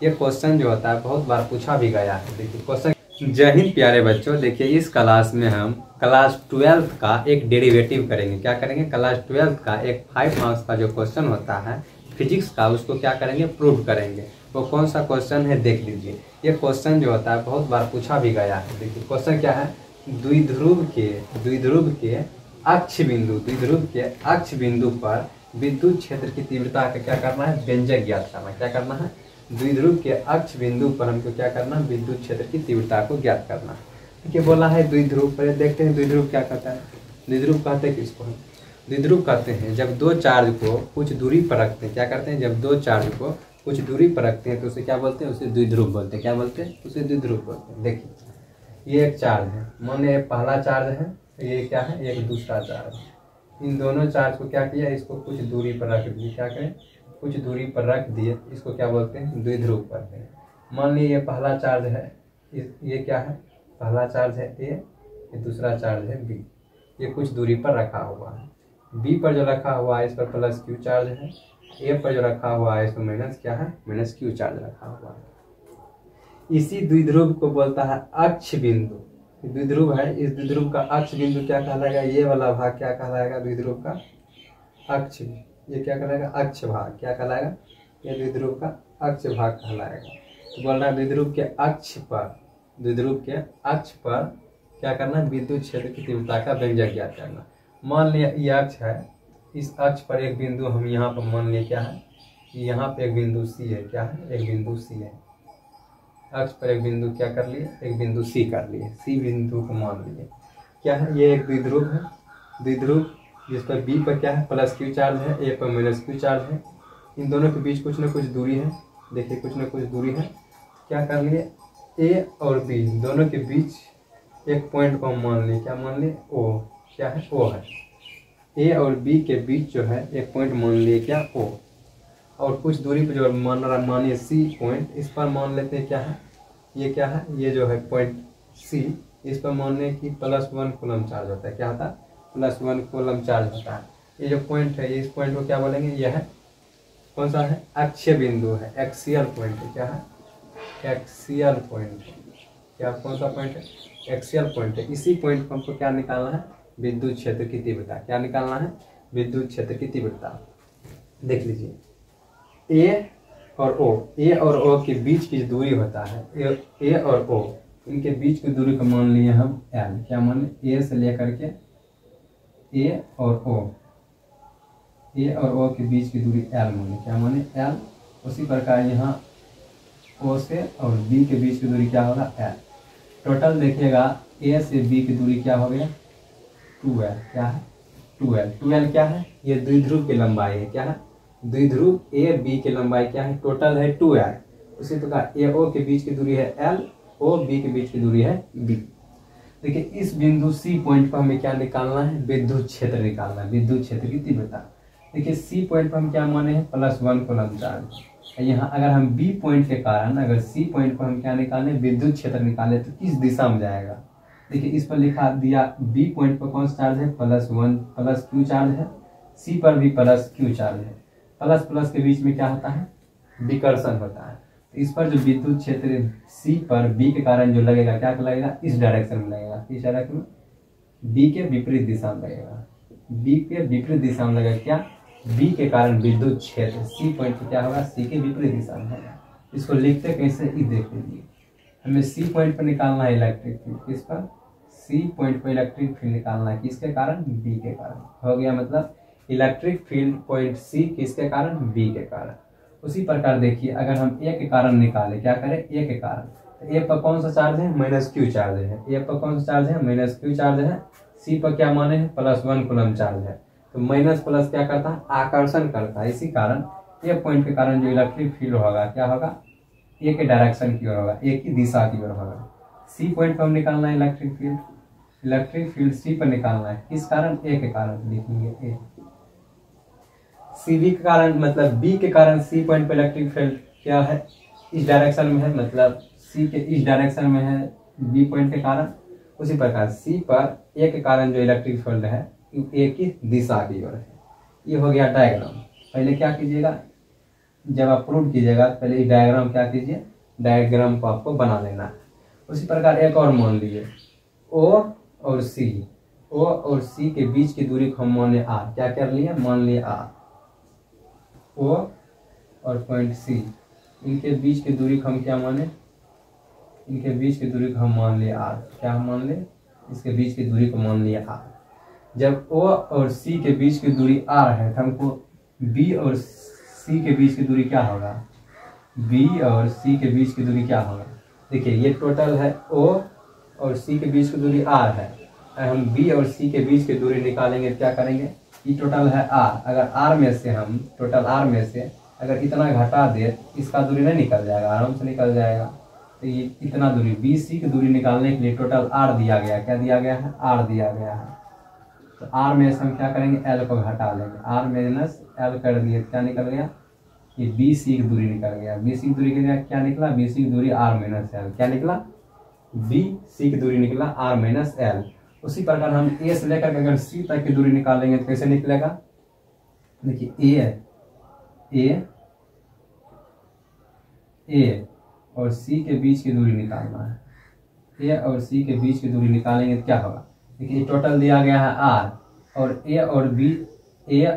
ये क्वेश्चन जो होता है बहुत बार पूछा भी गया है। देखिए क्वेश्चन। जय हिंद प्यारे बच्चों, देखिए इस क्लास में हम क्लास 12th का एक डेरिवेटिव करेंगे। क्या करेंगे? क्लास 12th का एक 5 मार्क्स का जो क्वेश्चन होता है फिजिक्स का, उसको क्या करेंगे? प्रूव करेंगे। वो कौन सा क्वेश्चन है देख लीजिए। ये क्वेश्चन जो होता है बहुत बार पूछा भी गया है। देखिए क्वेश्चन क्या है? द्विध्रुव के अक्ष बिंदु पर विद्युत क्षेत्र की तीव्रता का क्या करना है? व्यंजक ज्ञात करना। क्या करना है? द्विध्रुव के अक्ष बिंदु पर हमको क्या करना है? विद्युत क्षेत्र की तीव्रता को ज्ञात करना है। देखिए बोला है द्विध्रुव पर, देखते हैं द्विध्रुव क्या कहता है। द्विध्रुव कहते हैं किसको? द्विध्रुव कहते हैं जब दो चार्ज को कुछ दूरी पर रखते हैं। क्या करते हैं? जब दो चार्ज को कुछ दूरी पर रखते हैं तो उसे क्या बोलते हैं? उसे द्विध्रुव बोलते हैं। क्या बोलते हैं? उसे द्विध्रुव बोलते हैं। देखिए ये एक चार्ज है, मान लीजिए पहला चार्ज है, ये क्या है? एक दूसरा चार्ज है। इन दोनों चार्ज को क्या किया? इसको कुछ दूरी पर रख दिए। क्या करें? कुछ दूरी पर रख दिए। इसको क्या बोलते हैं? द्विध्रुव कहते हैं। मान लीजिए ये पहला चार्ज है, ये क्या है? पहला चार्ज है ए, ये दूसरा चार्ज है बी। ये कुछ दूरी पर रखा हुआ है। बी पर जो रखा हुआ है इस पर प्लस क्यू चार्ज है, ए पर जो रखा हुआ है इस पर माइनस क्या है? माइनस क्यू चार्ज रखा हुआ है। इसी द्विध्रुव को बोलता है अक्ष बिंदु। द्विध्रुव है, इस द्विध्रुव का अक्ष बिंदु क्या कहलाएगा? ये वाला भाग क्या कहलाएगा? द्विध्रुव का अक्ष। ये क्या कहलाएगा? अक्ष भाग। क्या कहलाएगा? ये द्विध्रुव का अक्ष भाग कहलाएगा। तो बोल रहा है द्विध्रुव के अक्ष पर क्या करना है? विद्युत क्षेत्र की तीव्रता का व्यंजक ज्ञात करना। मान लिया ये अक्ष है, इस अक्ष पर एक बिंदु हम यहाँ पर मान लिए क्या है? यहाँ पे एक बिंदु सी है। क्या है? एक बिंदु सी है। अक्ष पर एक बिंदु क्या कर लिए? एक बिंदु सी कर लिए। सी बिंदु को मान लिए क्या है? ये एक द्विध्रुव है। द्विध्रुव जिस पर बी पर क्या है? प्लस क्यू चार्ज है, ए पर माइनस क्यू चार्ज है। इन दोनों के बीच कुछ न कुछ दूरी है। देखिए कुछ न कुछ दूरी है। क्या कर लिए? ए और बी दोनों के बीच एक पॉइंट को हम मान लिए। क्या मान लिए? ओ। क्या है? ओ है। ए और बी के बीच जो है एक पॉइंट मान लिए। क्या? ओ। और कुछ दूरी पर जो मानिए सी पॉइंट, इस पर मान लेते हैं क्या है? ये क्या है? ये जो है पॉइंट सी, इस पर मानने की +1 कूलम चार्ज होता है। क्या होता है? +1 कूलम चार्ज होता है। ये जो पॉइंट है, इस पॉइंट को क्या बोलेंगे? यह है कौन सा है? अक्षीय बिंदु है, एक्सियल पॉइंट है। क्या है? Axial point. क्या कौन सा पॉइंट है? एक्सियल पॉइंट है। इसी पॉइंट को हमको क्या निकालना है? विद्युत क्षेत्र की तीव्रता। क्या निकालना है? विद्युत क्षेत्र की तीव्रता। देख लीजिए ए और ओ के बीच की दूरी होता है, ए और ओ, इनके बीच की दूरी को मान लिए हम एल। क्या मान? ए से लेकर के ए और ओ के बीच की दूरी एल माने। क्या माने? एल। उसी प्रकार यहाँ ओ से और बी के बीच की दूरी क्या होगा? एल। टोटल देखिएगा ए से बी की दूरी क्या हो गया? 2l। क्या है? 2l। 2l क्या है? ये द्विध्रुव की लंबाई है। क्या है? द्विध्रुव ए बी की लंबाई क्या है? टोटल है 2l। उसी प्रकार ए ओ के बीच की दूरी है l, ओ बी के बीच की दूरी है b। देखिए इस बिंदु सी पॉइंट पर हमें क्या निकालना है? विद्युत क्षेत्र निकालना है, विद्युत क्षेत्र की तीव्रता। देखिए सी पॉइंट पर हम क्या माने हैं? +1 कूलम चार्ज। यहाँ अगर हम बी पॉइंट के कारण अगर सी पॉइंट पर हम क्या निकालें? विद्युत क्षेत्र निकालें तो किस दिशा में जाएगा? देखिए इस पर लिखा दिया बी पॉइंट पर कौन सा चार्ज है? +1 प्लस क्यू चार्ज है। सी पर भी प्लस क्यू चार्ज है। प्लस प्लस के बीच में क्या होता है? विकर्षण होता है। इस पर जो विद्युत क्षेत्र सी पर बी के कारण जो लगेगा क्या लगेगा? इस डायरेक्शन में लगेगा। इस डायरेक्शन में बी के विपरीत दिशा में लगेगा। बी के विपरीत दिशा में लगेगा। क्या? बी के कारण विद्युत क्षेत्र सी पॉइंट पर क्या होगा? सी के विपरीत दिशा में होगा। इसको लिखते कैसे? देख लीजिए, हमें सी पॉइंट पर निकालना है इलेक्ट्रिक फील्ड। किस पर? सी पॉइंट पर इलेक्ट्रिक फील्ड निकालना है। किसके कारण? बी के कारण। हो गया मतलब इलेक्ट्रिक फील्ड पॉइंट सी किसके कारण? बी के कारण। उसी प्रकार देखिए अगर हम ए के कारण निकालें, क्या करें? ए के कारण, तो ए पर कौन सा चार्ज है? माइनस क्यू चार्ज है। ए पर कौन सा चार्ज है? माइनस क्यू चार्ज है। सी पर क्या माने हैं? +1 कूलम चार्ज है। तो माइनस प्लस क्या करता है? आकर्षण करता है। इसी कारण ए पॉइंट के कारण जो इलेक्ट्रिक फील्ड होगा क्या होगा? ए के डायरेक्शन की ओर होगा, ए की दिशा की ओर होगा। सी पॉइंट पर हम निकालना है इलेक्ट्रिक फील्ड। इलेक्ट्रिक फील्ड सी पर निकालना है। किस कारण? ए के कारण। लिखेंगे ए। सी बी के कारण मतलब बी के कारण सी पॉइंट पर इलेक्ट्रिक फील्ड क्या है? इस डायरेक्शन में है, मतलब सी के इस डायरेक्शन में है बी पॉइंट के कारण। उसी प्रकार सी पर ए के कारण जो इलेक्ट्रिक फील्ड है ए की दिशा की ओर है। ये हो गया डायग्राम। पहले क्या कीजिएगा? जब आप प्रूव कीजिएगा तो पहले डायग्राम क्या कीजिए, डायग्राम को आपको बना लेना है। उसी प्रकार एक और मान लीजिए O और C, O और C के बीच की दूरी को हम माने R। क्या कर लिया, मान लिया R। O और पॉइंट C, इनके बीच की दूरी को हम क्या माने, इनके बीच की दूरी को हम मान लिया R। क्या हम मान ले, इसके बीच की दूरी को मान लिया R। जब O और C के बीच की दूरी R है तो हमको B और C के बीच की दूरी क्या होगा, B और C के बीच की दूरी क्या होगा। देखिए ये टोटल है O और C के बीच की दूरी R है, हम B और C के बीच की दूरी निकालेंगे क्या करेंगे, ये टोटल है R। अगर R में से हम टोटल R में से अगर इतना घटा दे, इसका दूरी नहीं निकल जाएगा, आराम से निकल जाएगा। तो ये इतना दूरी BC की दूरी निकालने के लिए टोटल R दिया गया, क्या दिया गया है, R दिया गया है। तो R में से हम क्या करेंगे, L को घटा लेंगे, R माइनस L कर दिए, क्या निकल गया, ये BC की दूरी निकल गया। BC की दूरी क्या निकला, BC की दूरी R माइनस L, क्या निकला, BC की दूरी निकला R माइनस L। उसी प्रकार हम A से लेकर अगर C तक की दूरी निकालेंगे तो कैसे निकलेगा, देखिए A और C के बीच की दूरी निकालना है। A और C के बीच की दूरी निकालेंगे तो क्या होगा, देखिए टोटल दिया गया है R और A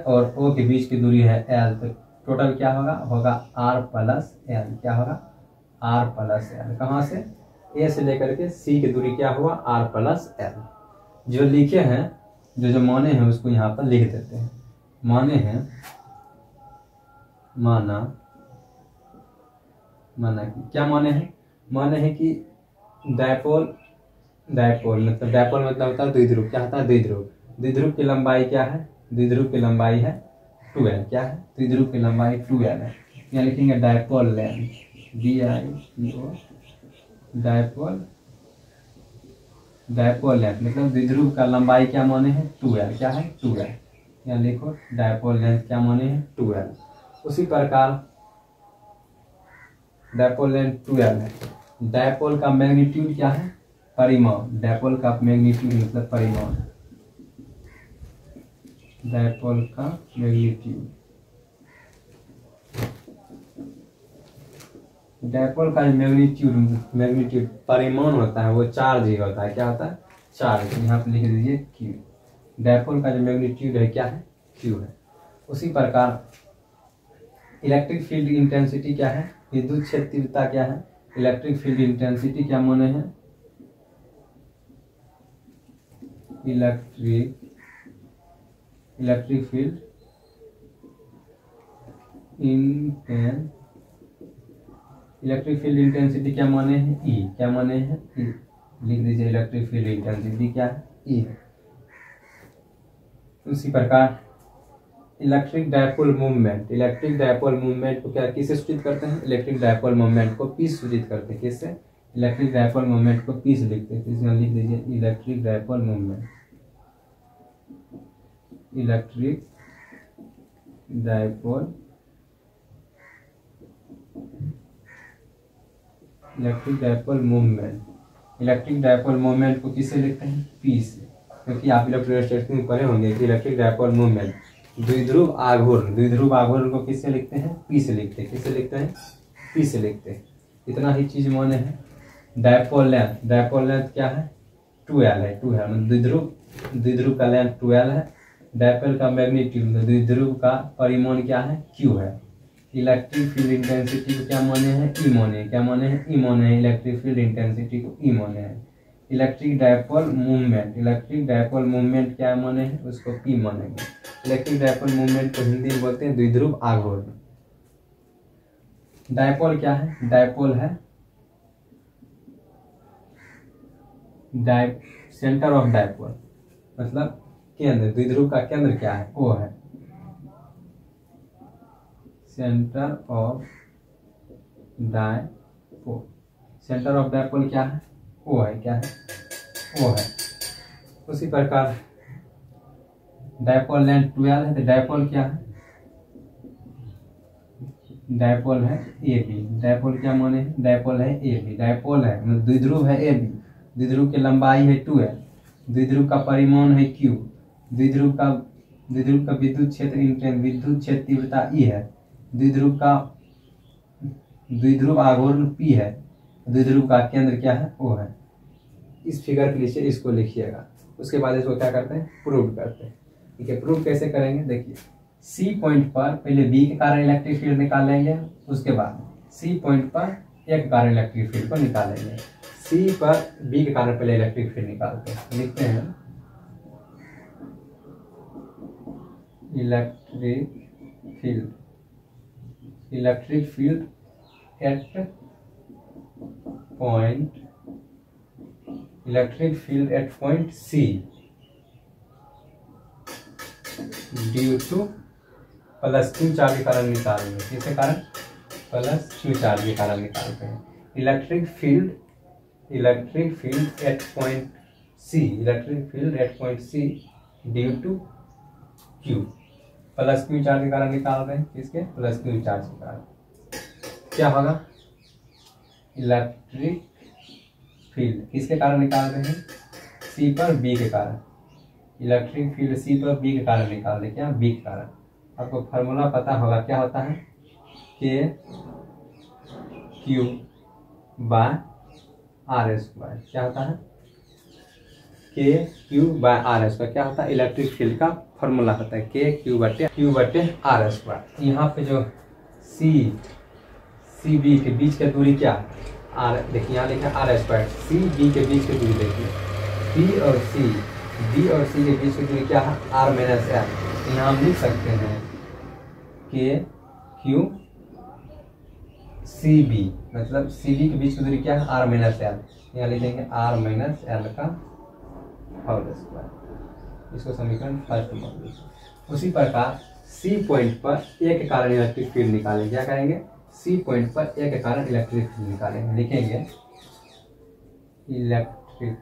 और O के बीच की दूरी है L, तो टोटल क्या होगा R प्लस L। क्या होगा, R प्लस L। कहाँ से, A से लेकर के C की दूरी क्या हुआ, R प्लस L। जो लिखे हैं, जो माने हैं उसको यहाँ पर लिख देते हैं। माने हैं, माना कि क्या माने हैं, माने हैं कि डायपोल मतलब होता है द्विध्रुव। क्या होता है, द्विध्रुव की लंबाई क्या है, द्विध्रुव की लंबाई है 2l। क्या है, द्विध्रुव की लंबाई 2l है। यहाँ लिखेंगे dipole length, DIPO, dipole length मतलब द्विध्रुव का लंबाई क्या माने हैं 2l। क्या है, 2l। यहाँ लिखो डायपोल लेंथ क्या माने हैं 2l। उसी प्रकार डायपोल लेंथ 2l है। डायपोल का मैग्नीट्यूड क्या है, परिमाण। डायपोल का मैग्नीट्यूड मतलब परिमाण, डायपोल का मैग्नीट्यूड। डायपोल का मैग्नीट्यूड परिमाण होता है, वो चार्ज ही होता है। क्या होता है, चार्ज। यहाँ पे लिख दीजिए Q। डायपोल का जो मैग्नीट्यूड है क्या है, Q है। उसी प्रकार इलेक्ट्रिक फील्ड इंटेंसिटी क्या है, विद्युत क्षेत्र तीव्रता क्या है, इलेक्ट्रिक फील्ड इंटेंसिटी क्या माने हैं, इलेक्ट्रिक फील्ड इंटेंसिटी क्या माने हैं, E। क्या माने हैं, E। लिख दीजिए इलेक्ट्रिक फील्ड इंटेंसिटी क्या है, E है। उसी प्रकार इलेक्ट्रिक डायपोल मूवमेंट को क्या किससे सूचित करते हैं, इलेक्ट्रिक डायपोल मूवमेंट को P सूचित करते हैं। किससे, इलेक्ट्रिक डायपोल मूवमेंट को P से लिखते हैं। इसमें लिख दीजिए electric dipole movement, electric dipole movement को किससे लिखते हैं, P से। क्योंकि आप इलेक्ट्रोस्टैटिक्स में पढ़े होंगे कि इलेक्ट्रिक डायपोल मूवमेंट द्विध्रुव आघूर्ण को किससे लिखते हैं, P से लिखते हैं। किससे लिखते हैं, P से लिखते हैं। इतना ही चीज माने हैं। डायपोल लेंथ क्या है, 2l है। द्विध्रुव का लेंथ 2l है। डायपोल का मैग्नीट्यूड द्विध्रुव का परिमाण क्या है, Q है। इलेक्ट्रिक फील्ड इंटेंसिटी को क्या माने हैं, E माने हैं। क्या माने हैं, E माने हैं। इलेक्ट्रिक फील्ड इंटेंसिटी को E माने हैं। इलेक्ट्रिक डायपोल मूवमेंट क्या माने हैं, उसको P मानेंगे। इलेक्ट्रिक डायपोल मूवमेंट को हिंदी में बोलते हैं द्विध्रुव आघूर्ण। डायपोल क्या है, डायपोल है सेंटर ऑफ डायपोल मतलब केंद्र। द्विध्रुव का केंद्र क्या है, O है। सेंटर ऑफ डायपोल क्या है, O है। क्या है, O है। उसी प्रकार डायपोल लेंथ 12 है, तो डायपोल क्या है, डायपोल है AB। डायपोल क्या माने, डायपोल है AB। डायपोल है मतलब द्विध्रुव है AB। द्विध्रुव की लंबाई है 2l। द्विध्रुव का परिमाण है Q। द्विध्रुव का विद्युत क्षेत्र तीव्रता E है। द्विध्रुव का द्विध्रुव आघूर्ण P है, द्विध्रुव का केंद्र क्या है, O है। इस फिगर के नीचे इसको लिखिएगा। उसके बाद इसको क्या करते हैं, प्रूव करते हैं। ठीक है, प्रूव कैसे करेंगे, देखिए सी पॉइंट पर पहले बी के कारण इलेक्ट्रिक फील्ड निकालेंगे, उसके बाद सी पॉइंट पर ए के कारण इलेक्ट्रिक फील्ड को निकालेंगे। सी पर बी के कारण पहले इलेक्ट्रिक फील्ड निकालते हैं। लिखते हैं electric field at point C due to plus q charge के कारण निकालेंगे। किसके कारण, प्लस क्यू चार्ज के कारण निकालते हैं। Electric field at point C due to q, plus q charge के कारण निकाल रहे हैं। किसके, प्लस क्यू चार्ज के कारण क्या होगा, इलेक्ट्रिक फील्ड किसके कारण निकाल रहे हैं, सी पर बी के कारण। इलेक्ट्रिक फील्ड सी पर बी के कारण निकाल रहे, क्या, बी के कारण। आपको फार्मूला पता होगा, क्या होता है, के क्यू बाय आर स्क्वायर। क्या होता है, के क्यू बाय आर स्क्वायर। क्या होता है, इलेक्ट्रिक फील्ड का फॉर्मूला होता है के क्यू बटे आर स्क्वायर। यहाँ पे जो सी बी के बीच की दूरी क्या है, आर। देखिए यहाँ लिखा है आर स्क्वायर। सी बी के बीच की दूरी देखिए, बी और सी के बीच की दूरी क्या है, आर माइनस एल। यहाँ हम लिख सकते हैं के क्यू सी बी, मतलब सी बी के बीच की दूरी क्या है, आर माइनस एल। यहाँ लिखेंगे आर माइनस एल का होल स्क्वायर। इसको समीकरण फर्स्ट मान लीजिए। उसी प्रकार सी पॉइंट पर ए के कारण इलेक्ट्रिक फील्ड निकालेंगे। क्या करेंगे, सी पॉइंट पर ए के कारण इलेक्ट्रिक फील्ड निकालेंगे। लिखेंगे इलेक्ट्रिक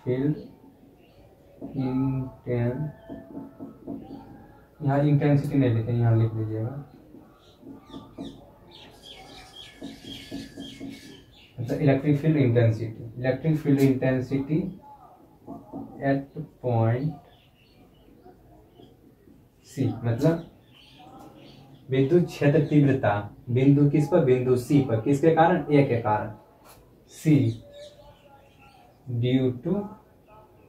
फील्ड यहाँ इंटेंसिटी नहीं लिखेंगे, यहाँ लिख लीजिएगा, मतलब electric field intensity at point C, मतलब विद्युत क्षेत्र तीव्रता बिंदु किस पर, बिंदु सी पर। किसके कारण, ए के कारण। सी ड्यू टू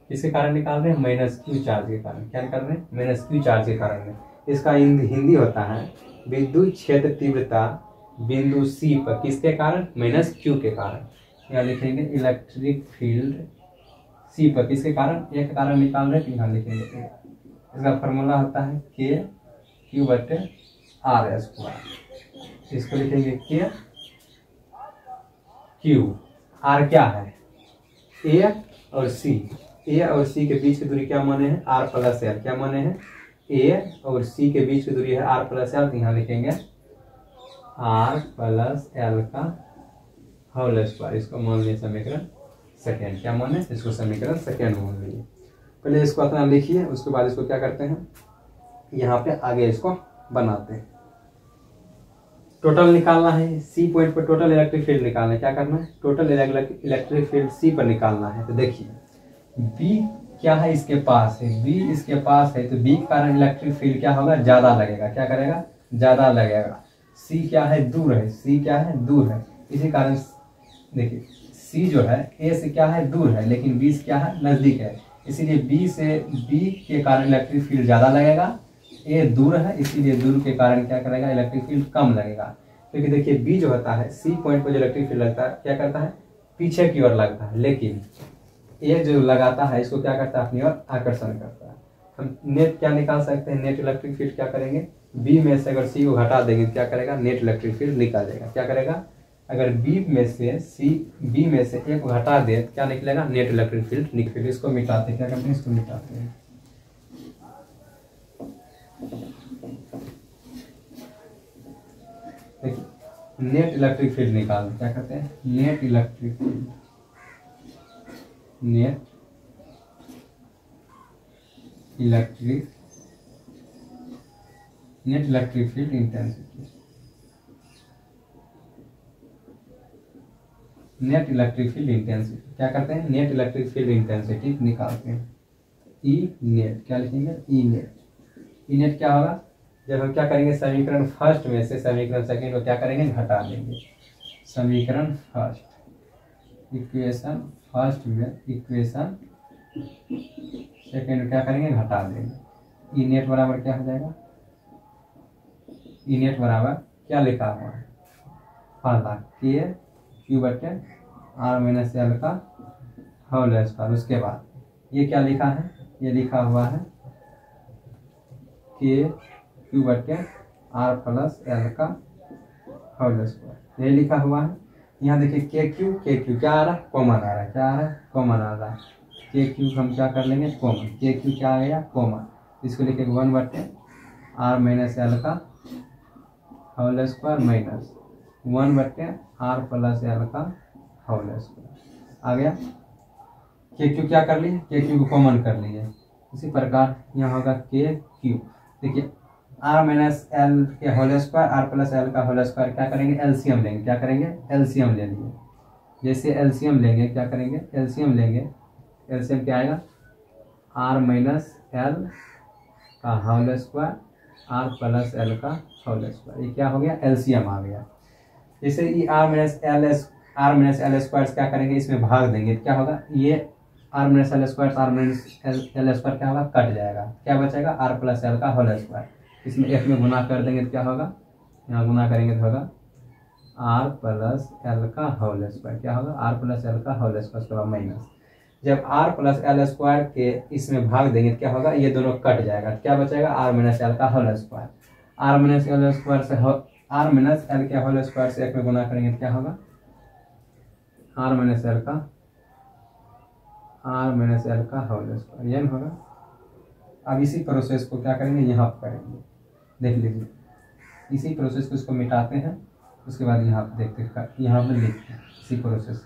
किसके कारण निकाल रहे हैं, माइनस क्यू चार्ज के कारण। क्या निकाल रहे हैं, माइनस क्यू चार्ज के कारण। इसका हिंदी होता है विद्युत क्षेत्र तीव्रता बिंदु सी पर किसके कारण, माइनस क्यू के कारण। यहाँ लिखेंगे इलेक्ट्रिक फील्ड सी पर किसके कारण, ए के कारण निकाल रहे हैं, तो यहाँ लिखेंगे। इसका फॉर्मूला होता है के क्यू बटे आर स्क्वायर। इसको लिखेंगे के क्यू, आर क्या है, ए और सी के बीच की दूरी क्या माने हैं, आर प्लस एल। क्या माने हैं, ए और सी के बीच की दूरी है आर प्लस एल। तो यहाँ लिखेंगे आर प्लस एल का होल स्क्वायर। इसको मान लिया समीकरण सेकेंड। क्या माने, इसको समीकरण सेकेंड मान लीजिए। पहले इसको अपना लिखिए, उसके बाद इसको क्या करते हैं, यहाँ पे आगे इसको बनाते हैं। टोटल निकालना है, सी पॉइंट पर टोटल इलेक्ट्रिक फील्ड निकालना है। क्या करना है, टोटल इलेक्ट्रिक फील्ड सी पर निकालना है। तो देखिए बी क्या है, इसके पास है, बी इसके पास है, तो बी के कारण इलेक्ट्रिक फील्ड क्या होगा, ज्यादा लगेगा। क्या करेगा, ज्यादा लगेगा। सी क्या है, दूर है, सी क्या है, दूर है। इसी कारण देखिए सी जो है ए से क्या है, दूर है, लेकिन बी से क्या है, नजदीक है। इसीलिए बी के कारण इलेक्ट्रिक फील्ड ज्यादा लगेगा। ए दूर है, इसीलिए दूर के कारण क्या करेगा, इलेक्ट्रिक फील्ड कम लगेगा। क्योंकि देखिए बी जो होता है, सी पॉइंट पर जो इलेक्ट्रिक फील्ड लगता है, क्या करता है, पीछे की ओर लगता है, लेकिन ए जो लगाता है इसको क्या करता है, अपनी ओर आकर्षण करता है। हम नेट क्या निकाल सकते हैं, नेट इलेक्ट्रिक फील्ड क्या करेंगे, बी में से अगर सी को घटा देंगे क्या करेगा, नेट इलेक्ट्रिक फील्ड निकालेगा। क्या करेगा, अगर बी में से ए को घटा दे तो क्या निकलेगा, नेट इलेक्ट्रिक फील्ड निकलेगा। इसको मिटाते हैं, क्या करते हैं, इसको मिटाते हैं। देखिए नेट इलेक्ट्रिक फील्ड निकालते, क्या करते हैं, net electric field intensity, net electric field intensity क्या करते हैं, नेट इलेक्ट्रिक फील्ड इंटेंसिटी निकालते हैं। ई नेट क्या लिखेंगे, ई नेट क्या होगा, जब हम क्या करेंगे समीकरण फर्स्ट में से समीकरण सेकंड को क्या करेंगे घटा देंगे। समीकरण फर्स्ट इक्वेशन फर्स्ट में इक्वेशन सेकंड क्या करेंगे घटा देंगे। ई नेट बराबर क्या हो जाएगा, ई नेट बराबर क्या लिखा हुआ है फॉर्मूला के क्यू बटे आर माइनस एल का होल स्क्वायर। उसके बाद ये क्या लिखा है, ये लिखा हुआ है के क्यू बटे आर प्लस एल का होल स्क्वायर, ये लिखा हुआ है। यहाँ देखिए के क्यू क्या आ रहा है कॉमन आ रहा है, क्या आ रहा है कॉमन आ रहा है। के क्यू हम क्या कर लेंगे कॉमन, के क्यू क्या आ गया कॉमन, इसको लिखेंगे 1 बटे आर माइनस एल का होल स्क्वायर माइनस 1 बटे आर प्लस एल का होल स्क्वायर आ गया। के क्यू क्या कर लिए, के क्यू को कॉमन कर लिए। इसी प्रकार यहाँ होगा के क्यू, देखिए आर माइनस एल के whole square are plus L का होल स्क्वायर क्या करेंगे एलसीएम लेंगे, क्या करेंगे एलसीएम ले लिए। जैसे एलसीएम लेंगे क्या करेंगे एलसीएम लेंगे, एलसीएम क्या आएगा आर माइनस एल का whole square are plus L का होल स्क्वायर, ये क्या हो गया एलसीएम आ गया। जैसे ये आर माइनस एल स्क्वायर क्या करेंगे इसमें भाग देंगे, क्या होगा ये आर माइनस एल स्क्वायर क्या होगा कट जाएगा, क्या बचेगा आर प्लस एल का होल स्क्वायर। इसमें एक में गुना कर देंगे तो क्या होगा, यहाँ गुना करेंगे तो होगा आर प्लस एल का होल स्क्वायर, क्या होगा आर प्लस एल का होल स्क्वायर। उसके बाद माइनस जब आर प्लस एल स्क्वायर के इसमें भाग देंगे तो क्या होगा ये दोनों कट जाएगा, क्या बचेगा आर माइनस एल का whole square. Are minus L square से आर माइनस एल के होल स्क्वायर से एक में गुना करेंगे तो क्या होगा आर माइनस एल का होल स्क्वायर, ये होगा। अब इसी प्रोसेस को क्या करेंगे यहाँ पर करेंगे, देख लीजिए इसी प्रोसेस को इसको मिटाते हैं, उसके बाद यहाँ पर देखते हैं यहाँ पर लिखते हैं इसी प्रोसेस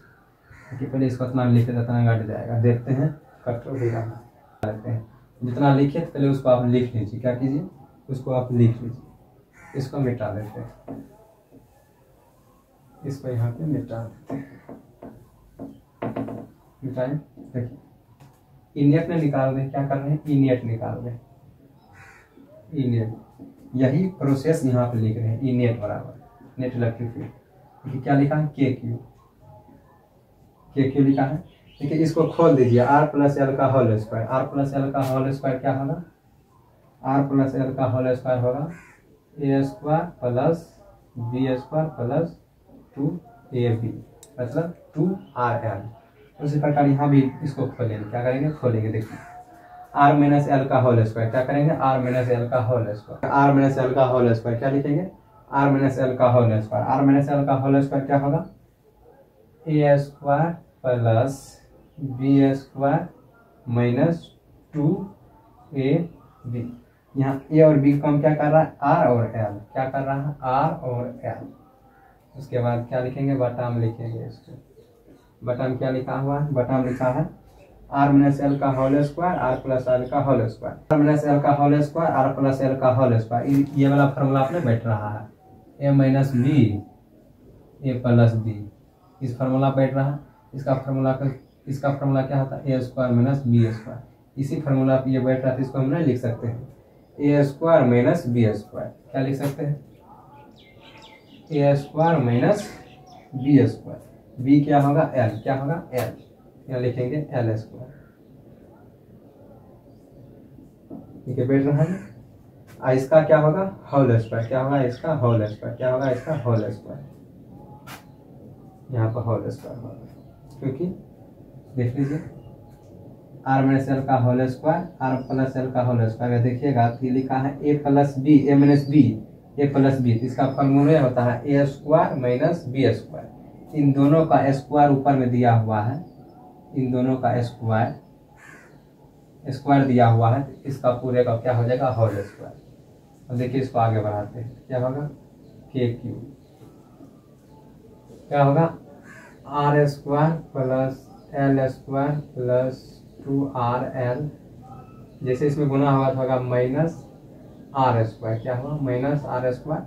कि पहले इसको इतना लिखे तो इतना घट जाएगा, देखते हैं कट लेते हैं जितना लिखे तो पहले उसको आप लिख लीजिए, क्या कीजिए उसको आप लिख लीजिए, इसको मिटा देते हैं, इसको यहाँ पे मिटा देते हैं, मिटाएं। देखिए इनियट ने निकाल दे, क्या कर रहे हैं इनियट निकाल दे, इनियट यही प्रोसेस यहाँ पे लिख रहे हैं इनियट बराबर नेट इलेक्ट्रिक फील्ड, क्या लिखा है के क्यू लिखा है। देखिए इसको खोल दीजिए आर प्लस एल का whole square, are plus L का होल स्क्वायर क्या होगा आर प्लस एल का होल स्क्वायर होगा A square plus B square plus 2ab मतलब 2rl। उसी प्रकार यहाँ भी इसको खोलेंगे, क्या करेंगे खोलेंगे, देखिए आर माइनस एल का होल स्क्वायर क्या करेंगे आर माइनस एल का whole square, are minus L का होल स्क्वायर क्या लिखेंगे आर माइनस एल का whole square, are minus L का होल स्क्वायर क्या होगा A square plus B square minus 2ab। यहाँ ए और बी कम क्या कर रहा है आर और एल, क्या कर रहा है आर और एल। उसके बाद क्या लिखेंगे बटाम लिखेंगे, इसको बटाम क्या लिखा हुआ है बटाम लिखा है आर माइनस एल का whole square are plus L का whole square, are minus L का whole square are plus L का होल स्क्वायर, ये वाला फॉर्मूला आपने बैठ रहा है A minus B A plus B, इस फार्मूला बैठ रहा है। इसका फार्मूला क्या होता है ए स्क्वायर माइनस बी स्क्वायर, इसी फार्मूला पे ये बैठ रहा है, इसको हम नहीं लिख सकते हैं A square minus B square, क्या लिख सकते हैं A square minus B square, B क्या होगा एल, क्या होगा एल, यहाँ लिखेंगे एल स्क्वायर, ठीक है बैठ रहा है। इसका क्या होगा होल स्क्वायर, क्या होगा इसका होल स्क्वायर, क्या होगा इसका होल स्क्वायर, यहाँ पर होल स्क्वायर होगा, क्योंकि देख लीजिए आर माइनस एल का whole square are plus L का होल स्क्वायर, देखिएगा ये लिखा है a plus b a minus B A plus b, इसका फॉर्मूला होता है ए स्क्वायर माइनस बी स्क्वायर। इन दोनों का स्क्वायर ऊपर में दिया हुआ है, इन दोनों का स्क्वायर दिया हुआ है, इसका पूरे का क्या हो जाएगा होल स्क्वायर। अब देखिए इसको आगे बढ़ाते हैं, क्या होगा के क्यू क्या होगा r square plus l square plus 2rl, जैसे इसमें गुना होगा तो होगा माइनस आर स्क्वायर, क्या होगा माइनस आर स्क्वायर,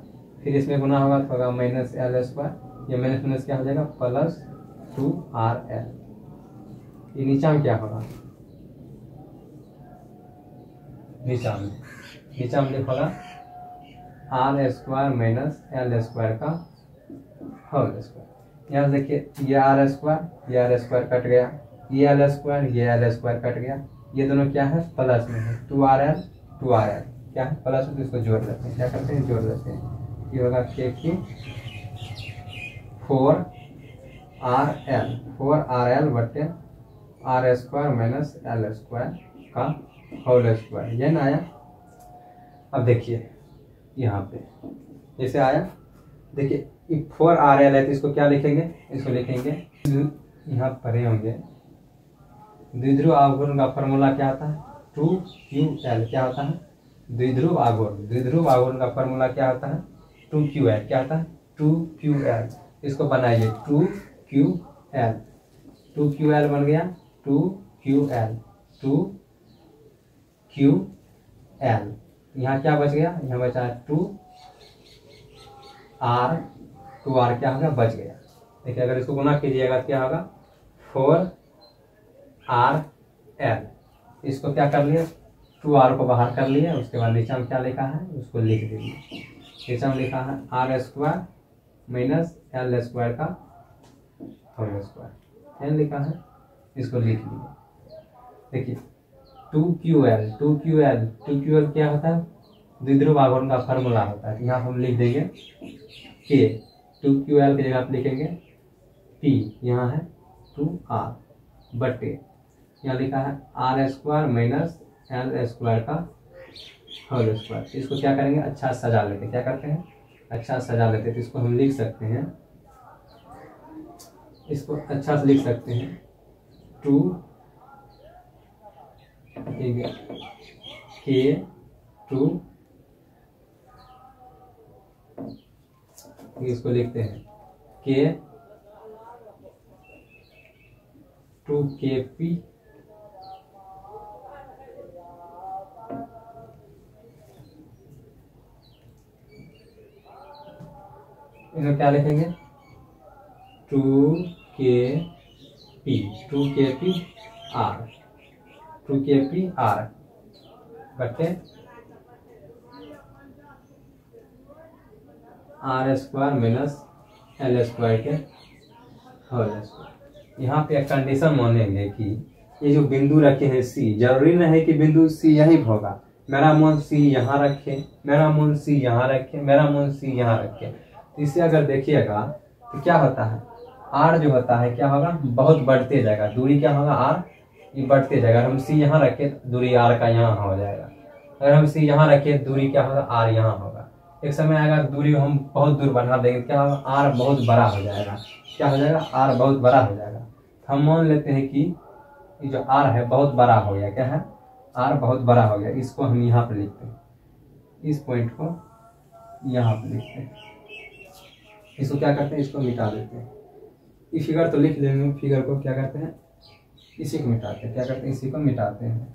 फिर इसमें गुना होगा तो होगा माइनस एल स्क्वायर, ये माइनस माइनस क्या हो जाएगा प्लस 2rl। ये नीचा में क्या होगा नीचा में लिखोगा R square minus L square का होल स्क्वायर। यहाँ देखिए ये आर स्क्वायर कट गया, ये एल स्क्वायर कट गया, ये दोनों क्या है प्लस में है, 2RL क्या है प्लस में, तो इसको जोड़ लेते हैं, क्या करते हैं जोड़ लेते हैं, ये होगा के की 4RL बटे r square minus L square का होल स्क्वायर, ये ना आया। अब देखिए यहाँ पे जैसे आया, देखिए 4RL है तो इसको क्या लिखेंगे, इसको लिखेंगे यहाँ पढ़े होंगे द्विध्रुव आघूर्ण का फॉर्मूला क्या होता है 2QL, क्या होता है द्विध्रुव आघूर्ण का फॉर्मूला क्या होता है 2QL, क्या होता है 2QL। इसको बनाइए 2QL बन गया 2QL। यहाँ क्या बच गया, यहाँ बचा 2R क्या होगा बच गया। देखिए अगर इसको गुना कीजिएगा क्या होगा 4RL, इसको क्या कर लिए 2R को बाहर कर लिए, उसके बाद नीचे में क्या लिखा है उसको लिख दीजिए, नीचे में लिखा है r square minus L square का होल स्क्वायर, एल लिखा है, इसको लिख लीजिए। देखिए 2QL क्या होता है द्विध्रुव आघूर्ण का फॉर्मूला होता है, यहाँ हम लिख देंगे के, 2QL की जगह आप लिखेंगे P, यहाँ है 2R बटे यहाँ लिखा है r square minus L square का होल स्क्वायर। इसको क्या करेंगे अच्छा सजा लेते, क्या करते हैं अच्छा सजा लेते, तो इसको हम लिख सकते हैं, इसको अच्छा से लिख सकते हैं 2 इसको लिखते हैं के 2KP इसको क्या लिखेंगे 2KP R बटे r square minus L square के होल स्क्वायर। यहाँ पे एक कंडीशन मानेंगे कि ये जो बिंदु रखे हैं सी, जरूरी नहीं है कि बिंदु सी यही होगा, मेरा मूल सी यहाँ रखे, मेरा मूल सी यहाँ रखे, मेरा मूल सी यहाँ रखे, तो इसे अगर देखिएगा तो क्या होता है आर जो होता है क्या होगा बहुत बढ़ते जाएगा, दूरी क्या होगा आर ये बढ़ते जाएगा। अगर हम सी यहाँ रखे तो दूरी आर का यहाँ हो जाएगा, अगर हम सी यहाँ रखे दूरी क्या होगा आर यहाँ होगा। एक समय आएगा दूरी हम बहुत दूर बढ़ा देंगे, क्या होगा आर बहुत बड़ा हो जाएगा, क्या हो जाएगा आर बहुत बड़ा हो जाएगा। हम मान लेते हैं कि ये जो आर है बहुत बड़ा हो गया, क्या है आर बहुत बड़ा हो गया, इसको हम यहाँ पे लिखते हैं, इस पॉइंट को यहाँ पे लिखते हैं, इसको क्या करते हैं इसको मिटा देते हैं। ये फिगर तो लिख देंगे, फिगर को क्या करते हैं इसी को मिटाते हैं, क्या करते हैं इसी को मिटाते हैं।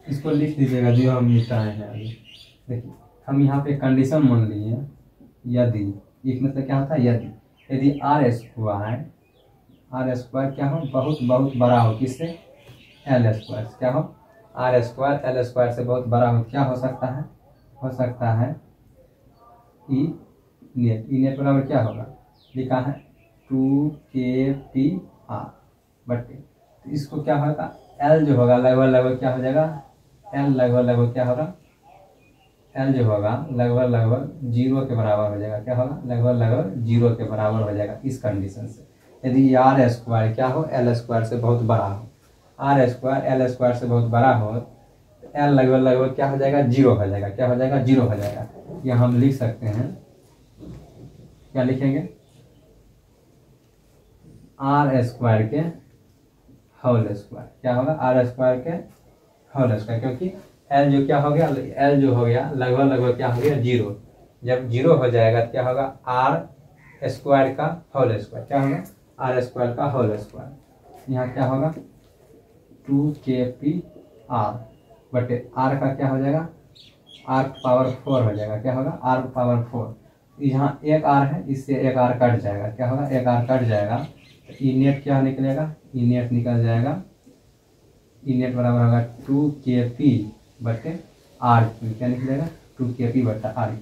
इसको लिख दीजिएगा जो हम मिटाए हैं अभी। देखिए हम यहाँ पे कंडीशन मान लिए यदि, एक मतलब क्या होता है यदि आर स्क्वायर क्या हो बहुत बड़ा हो, किससे एल स्क्वायर क्या हो आर स्क्वायर एल स्क्वायर से बहुत बड़ा हो, क्या हो सकता है ई नेट बराबर क्या होगा लिखा है 2KP R बटे, तो इसको क्या होगा एल जो होगा लगभग क्या हो जाएगा एल लगभग क्या होगा एल जो होगा लगभग 0 के बराबर हो जाएगा, क्या होगा लगभग 0 के बराबर हो जाएगा। इस कंडीशन से यदि आर स्क्वायर क्या हो एल स्क्वायर से बहुत बड़ा हो, आर स्क्वायर एल स्क्वायर से बहुत बड़ा हो तो एल लगभग क्या हो जाएगा 0 हो जाएगा, क्या हो जाएगा 0 हो जाएगा। यह हम लिख सकते हैं, क्या लिखेंगे आर स्क्वायर के होल स्क्वायर, क्या होगा आर स्क्वायर के होल स्क्वायर, क्योंकि एल जो क्या हो गया एल जो हो गया लगभग क्या हो गया 0, जब 0 हो जाएगा क्या होगा आर स्क्वायर का होल स्क्वायर, क्या होगा आर स्क्वायर का होल स्क्वायर। यहाँ क्या होगा 2KP R बटे आर का क्या हो जाएगा आर पावर 4 हो जाएगा, क्या होगा आर पावर 4। यहाँ एक आर है, इससे एक आर कट जाएगा, क्या होगा एक आर कट जाएगा, तो ई नेट क्या निकलेगा ई नेट निकल जाएगा ई नेट बराबर होगा 2kp/r3। क्या निकलेगा? 2kp/r3।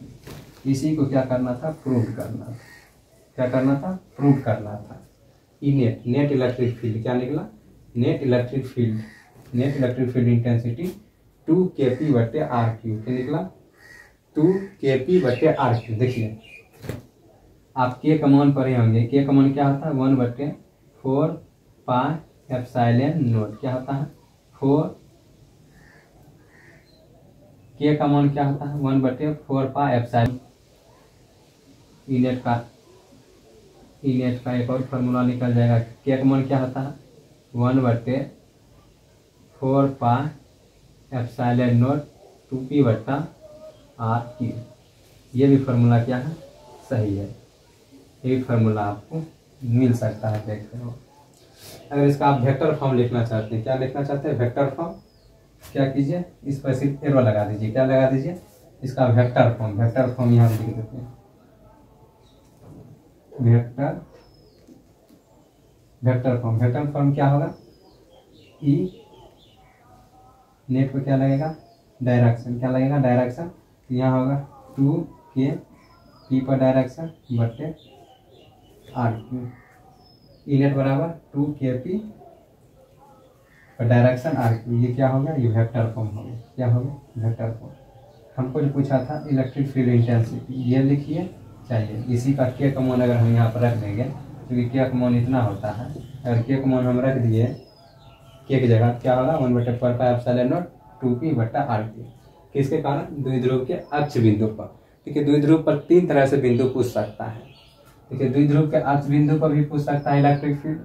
इसी को क्या करना था? प्रूव करना था। क्या करना था? प्रूव करना था। ई नेट इलेक्ट्रिक फील्ड क्या निकला? Net electric field intensity 2kp/r3 क्या निकला? 2kp/r3। देखिए आप के का मान पढ़े होंगे। के का मान क्या होता है? 1/4 पाई एप्सिलॉन नॉट। क्या होता है? 4 के का मान क्या होता है? 1/4 पाई एप्सिलॉन। ई नेट का एक और फार्मूला निकल जाएगा। के का मान क्या होता है? 1/4 पाई एप्सिलॉन नॉट 2p/r3। ये भी फार्मूला क्या है? सही है। ये भी फार्मूला आपको मिल सकता है, देख रहे हो। अगर इसका आप वेक्टर फॉर्म लिखना चाहते हैं, क्या लिखना चाहते हैं? Vector form. क्या कीजिए? इस पर सिर्फ एरो लगा दीजिए। क्या लगा दीजिए? इसका वेक्टर फॉर्म यहाँ लिख देते हैं। वेक्टर फॉर्म क्या होगा? ई नेट पे क्या लगेगा? डायरेक्शन। क्या लगेगा? डायरेक्शन। यहाँ होगा 2kp पर डायरेक्शन बटे r3। ई नेट बराबर 2kp पर डायरेक्शन r3। ये क्या होगा? ये वेक्टर फॉर्म हो गया। क्या हो गया? Vector form. हमको जो पूछा था इलेक्ट्रिक फील्ड इंटेंसिटी, ये लिखिए चाहिए। इसी का के का मान अगर हम यहाँ पर रख देंगे, क्योंकि के का मान इतना होता है, अगर के का मान हम रख दिए के की जगह, क्या होगा? 1/4 पाई एप्सिलॉन नॉट 2p/r3। किसके कारण? द्विध्रुव के अक्ष बिंदु पर। ठीक है, द्विध्रुव पर 3 तरह से बिंदु पूछ सकता है। ठीक है, द्विध्रुव के अक्ष बिंदु पर भी पूछ सकता है इलेक्ट्रिक फील्ड,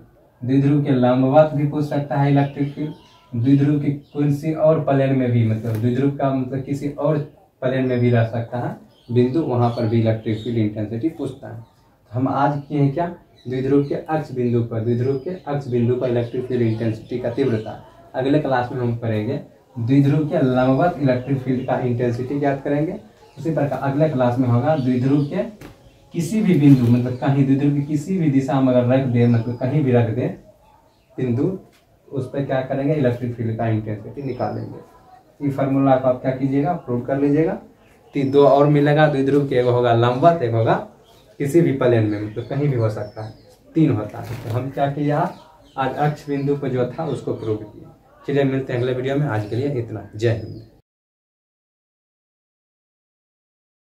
द्विध्रुव के लंबवत भी पूछ सकता है इलेक्ट्रिक फील्ड, द्विध्रुव की किसी और प्लेन में भी, मतलब द्विध्रुव का मतलब किसी और प्लेन में भी रह सकता है बिंदु, वहां पर भी इलेक्ट्रिक फील्ड इंटेंसिटी पूछता है। तो हम आज किए हैं क्या? द्विध्रुव के अक्ष बिंदु पर इलेक्ट्रिक फील्ड इंटेंसिटी का तीव्रता। अगले क्लास में हम करेंगे द्विध्रुव के लंबवत इलेक्ट्रिक फील्ड का इंटेंसिटी ज्ञात करेंगे। उसी प्रकार अगले क्लास में होगा द्विध्रुव के किसी भी बिंदु, मतलब कहीं द्विध्रुव की किसी भी दिशा में अगर रख दे, मतलब कहीं भी रख दे बिंदु, उस पर क्या करेंगे? इलेक्ट्रिक फील्ड का इंटेंसिटी निकालेंगे। ये फार्मूला को आप क्या कीजिएगा? प्रूव कर लीजिएगा। 2 और मिलेगा द्विध्रुव के, एक होगा लंबवत, एक होगा किसी भी प्लेन में, मतलब कहीं भी हो सकता है। 3 होता है। तो हम क्या किया? आज अक्ष बिंदु पर जो था उसको प्रूव किया। चलिए मिलते हैं अगले वीडियो में। आज के लिए इतना। जय हिंद।